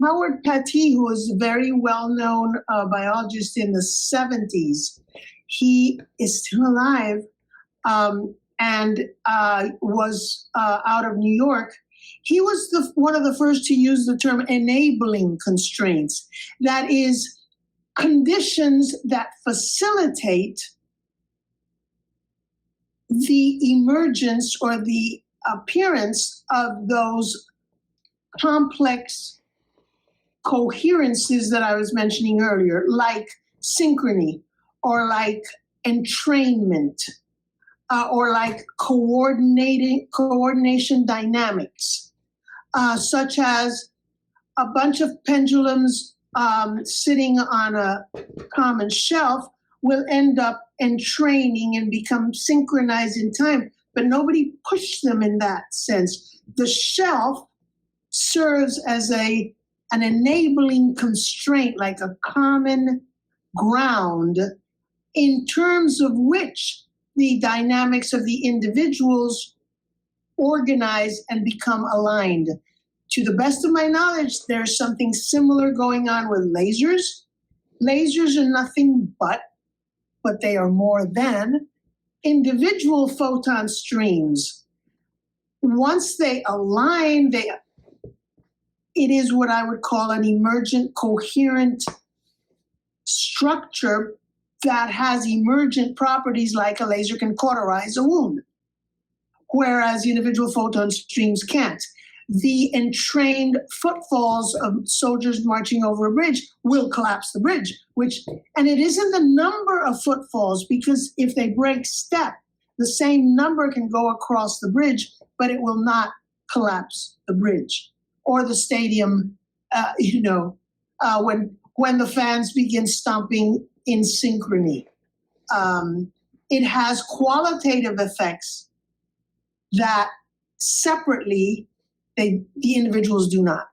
Howard Patti, who was a very well-known biologist in the 70s, he is still alive, and was out of New York. He was one of the first to use the term enabling constraints. That is, conditions that facilitate the emergence or the appearance of those complex coherences that I was mentioning earlier, like synchrony, or like entrainment, or like coordination dynamics, such as a bunch of pendulums sitting on a common shelf will end up entraining and become synchronized in time, but nobody pushed them in that sense. The shelf serves as an enabling constraint, like a common ground in terms of which the dynamics of the individuals organize and become aligned. To the best of my knowledge, there's something similar going on with lasers. Lasers are nothing but they are more than individual photon streams. Once they align, it is what I would call an emergent, coherent structure that has emergent properties, like a laser can cauterize a wound, whereas individual photon streams can't. The entrained footfalls of soldiers marching over a bridge will collapse the bridge, and it isn't the number of footfalls, because if they break step, the same number can go across the bridge, but it will not collapse the bridge or the stadium, when the fans begin stomping in synchrony. It has qualitative effects that separately the individuals do not.